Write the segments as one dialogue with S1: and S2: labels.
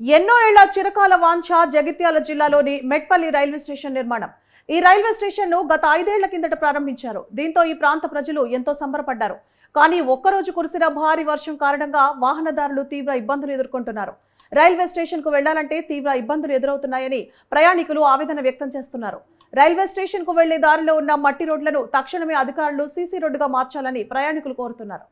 S1: ఎన్నో ఏళ్ల చిరకాల వాంఛ జగిత్యాల జిల్లాలోని మెట్పల్లి రైల్వే స్టేషన్ నిర్మాణం. ఈ రైల్వే స్టేషన్ ను గత 5 ఏళ్ల కిందట ప్రారంభించారు. దీంతో ఈ ప్రాంత ప్రజలు ఎంతో సంబరపడ్డారు. కానీ ఒక్కరోజు కురిసిన భారీ వర్షం కారణంగా వాహనదారులు తీవ్ర ఇబ్బందులు ఎదుర్కొంటున్నారు. రైల్వే స్టేషన్ కు వెళ్లాలంటే తీవ్ర ఇబ్బందులు ఎదురవుతున్నాయని ప్రయాణికులు ఆవేదన వ్యక్తం చేస్తున్నారు. రైల్వే స్టేషన్ కు వెళ్లే దారిలో ఉన్న మట్టి రోడ్లను తక్షణమే అధికారులు సీసీ రోడ్డుగా మార్చాలని ప్రయాణికులు కోరుతున్నారు.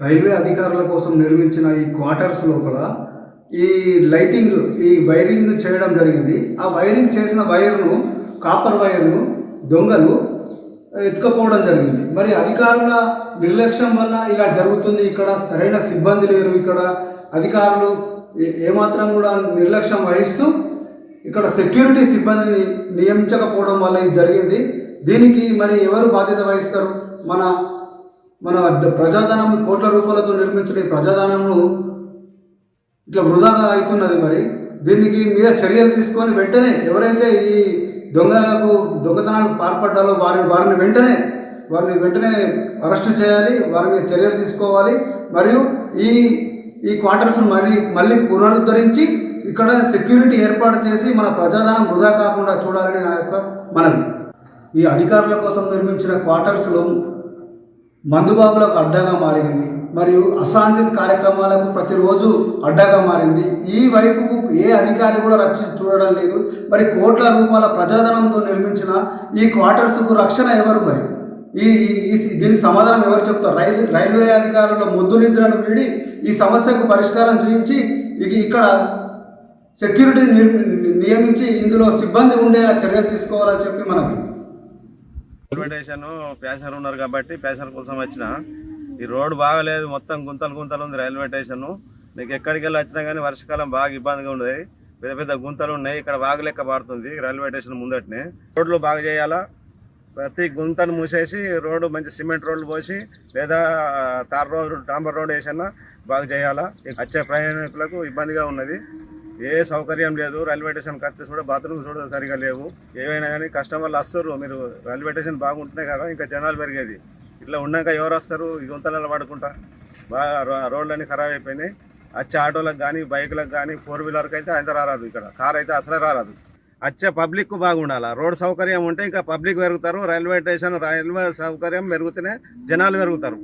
S2: రైల్వే అధికారుల కోసం నిర్మించిన ఈ క్వార్టర్స్ లోపల ఈ లైటింగ్ ఈ వైరింగ్ చేయడం జరిగింది. ఆ వైరింగ్ చేసిన వైర్ను కాపర్ వైర్ను దొంగలు ఎత్తుకపోవడం జరిగింది. మరి అధికారుల నిర్లక్ష్యం వల్ల ఇలా జరుగుతుంది. ఇక్కడ సరైన సిబ్బంది లేరు. ఇక్కడ అధికారులు ఏమాత్రం కూడా నిర్లక్ష్యం వహిస్తూ ఇక్కడ సెక్యూరిటీ సిబ్బందిని నియమించకపోవడం వల్ల ఇది జరిగింది. దీనికి మరి ఎవరు బాధ్యత వహిస్తారు? మన ప్రజాధనం కోట్ల రూపాయలతో నిర్మించిన ఈ ప్రజాధనంను ఇట్లా వృధాగా అవుతున్నది. మరి దీనికి మీద చర్యలు తీసుకొని వెంటనే ఎవరైతే ఈ దొంగతనాలకు పాల్పడ్డాలో వారిని వెంటనే అరెస్ట్ చేయాలి. వారి మీద చర్యలు తీసుకోవాలి. మరియు ఈ క్వార్టర్స్ మళ్ళీ పునరుద్ధరించి ఇక్కడ సెక్యూరిటీ ఏర్పాటు చేసి మన ప్రజాధనం వృధా కాకుండా చూడాలని నా యొక్క మనవి. ఈ అధికారుల కోసం నిర్మించిన క్వార్టర్స్లో మందుబాబులకు అడ్డాగా మారింది. మరియు అసాంఘిక కార్యక్రమాలకు ప్రతిరోజు అడ్డాగా మారింది. ఈ వైపుకు ఏ అధికారి కూడా చూడడం లేదు. మరి కోట్ల రూపాయల ప్రజాధనంతో నిర్మించిన ఈ క్వార్టర్స్కు రక్షణ ఎవరు? మరి దీనికి సమాధానం ఎవరు చెప్తారు? రైల్వే అధికారుల మొద్దు నిద్రను వీడి ఈ సమస్యకు పరిష్కారం చూపించి ఇక్కడ సెక్యూరిటీని నియమించి ఇందులో సిబ్బంది ఉండేలా చర్యలు తీసుకోవాలని చెప్పి మనకి.
S3: రైల్వే స్టేషన్ ప్యాసింజర్ ఉన్నారు కాబట్టి ప్యాసింజర్ కోసం వచ్చిన ఈ రోడ్ బాగాలేదు. మొత్తం గుంతలు ఉంది రైల్వే స్టేషన్. మీకు ఎక్కడికి వెళ్ళి వచ్చినా కానీ వర్షాకాలం బాగా ఇబ్బందిగా ఉంది. పెద్ద పెద్ద గుంతలు ఉన్నాయి. ఇక్కడ బాగా లెక్క పడుతుంది రైల్వే స్టేషన్ ముందటనే. రోడ్లు బాగా చేయాలా. ప్రతి గుంతను మూసేసి రోడ్డు మంచి సిమెంట్ రోడ్లు పోసి లేదా తార్ రోడ్ డాంబర్ రోడ్ వేసినా బాగా చేయాలా. వచ్చే ప్రయాణికులకు ఇబ్బందిగా ఉన్నది. ఏ సౌకర్యం లేదు. రైల్వే స్టేషన్ కత్తి కూడా బాత్రూమ్స్ కూడా సరిగా లేవు. ఏవైనా కానీ కస్టమర్లు వస్తారు. మీరు రైల్వే స్టేషన్ బాగుంటున్నాయి కదా ఇంకా జనాలు పెరిగేది. ఇట్లా ఉన్నాక ఎవరు వస్తారు? ఈ గుంతలలో పడుకుంటా బాగా రోడ్లన్నీ ఖరాబ్ అయిపోయినాయి. వచ్చే ఆటోలకు కానీ బైకులకు కానీ 4 వీలర్కి అయితే అంత రారాదు. ఇక్కడ కార్ అయితే అసలే రారాదు. వచ్చే పబ్లిక్ బాగుండాలి. రోడ్ సౌకర్యం ఉంటే ఇంకా పబ్లిక్ పెరుగుతారు. రైల్వే సౌకర్యం పెరుగుతూనే జనాలు పెరుగుతారు.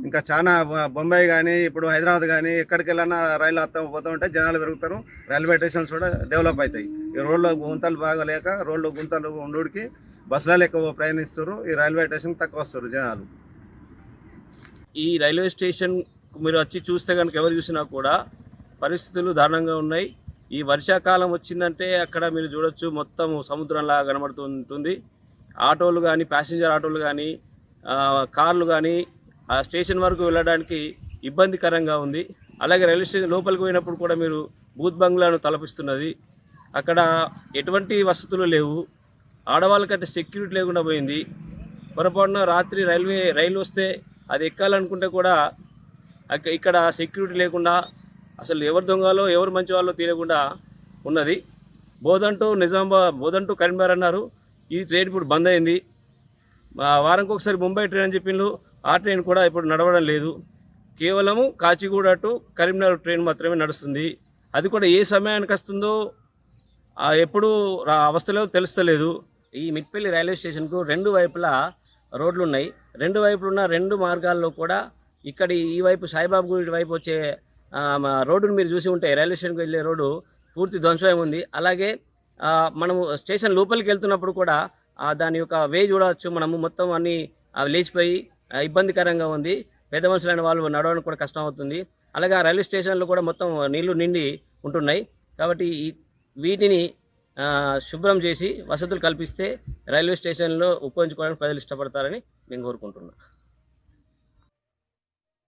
S3: ఇంకా చాలా బొంబాయి కానీ ఇప్పుడు హైదరాబాద్ కానీ ఎక్కడికి వెళ్ళినా రైలు పోతూ ఉంటే జనాలు పెరుగుతారు. రైల్వే స్టేషన్స్ కూడా డెవలప్ అవుతాయి. ఈ రోడ్లో గుంతలు బాగా లేక రోడ్లు గుంతలు ఉండుడికి బస్సులలో ఎక్కువ ప్రయాణిస్తారు. ఈ రైల్వే స్టేషన్ తక్కువ వస్తారు జనాలు.
S4: ఈ రైల్వే స్టేషన్ మీరు వచ్చి చూస్తే కనుక ఎవరు చూసినా కూడా పరిస్థితులు దారుణంగా ఉన్నాయి. ఈ వర్షాకాలం వచ్చిందంటే అక్కడ మీరు చూడొచ్చు మొత్తం సముద్రంలా కనబడుతుంటుంది. ఆటోలు కానీ ప్యాసింజర్ ఆటోలు కానీ కార్లు కానీ ఆ స్టేషన్ వరకు వెళ్ళడానికి ఇబ్బందికరంగా ఉంది. అలాగే రైల్వే స్టేషన్ లోపలికి పోయినప్పుడు కూడా మీరు బూత్ బంగ్లాను తలపిస్తున్నది. అక్కడ ఎటువంటి వసతులు లేవు. ఆడవాళ్ళకైతే సెక్యూరిటీ లేకుండా పోయింది. పొరపాటున రాత్రి రైలు వస్తే అది ఎక్కాలనుకుంటే కూడా ఇక్కడ సెక్యూరిటీ లేకుండా అసలు ఎవరు దొంగలో ఎవరు మంచి వాళ్ళో తెలియకుండా ఉన్నది. బోధన్ టు కరీంనగర్ అన్నారు. ఈ ట్రైన్ ఇప్పుడు బంద్ అయింది. వారానికి ఒకసారి ముంబై ట్రైన్ అని చెప్పిండ్రు. ఆ ట్రైన్ కూడా ఇప్పుడు నడవడం లేదు. కేవలము కాచిగూడ టు కరీంనగర్ ట్రైన్ మాత్రమే నడుస్తుంది. అది కూడా ఏ సమయానికి వస్తుందో ఎప్పుడు అవస్థలో తెలుస్తలేదు. ఈ మిట్పల్లి రైల్వే స్టేషన్కు 2 వైపులా రోడ్లు ఉన్నాయి. రెండు వైపులు ఉన్న రెండు మార్గాల్లో కూడా ఈ వైపు సాయిబాబా గుడి వైపు వచ్చే రోడ్డును మీరు చూసి ఉంటే రైల్వే స్టేషన్కి వెళ్ళే రోడ్డు పూర్తి ధ్వంసమై ఉంది. అలాగే మనము స్టేషన్ లోపలికి వెళ్తున్నప్పుడు కూడా దాని యొక్క వే చూడవచ్చు. మనము మొత్తం అన్నీ లేచిపోయి ఇబ్బందికరంగా ఉంది. పెద్ద మనుషులైన వాళ్ళు నడవడానికి కూడా కష్టం అవుతుంది. అలాగే రైల్వే స్టేషన్లో కూడా మొత్తం నీళ్లు నిండి ఉంటున్నాయి. కాబట్టి వీటిని శుభ్రం చేసి వసతులు కల్పిస్తే రైల్వే స్టేషన్లో ఉపయోగించుకోవడానికి ప్రజలు ఇష్టపడతారని నేను కోరుకుంటున్నాను.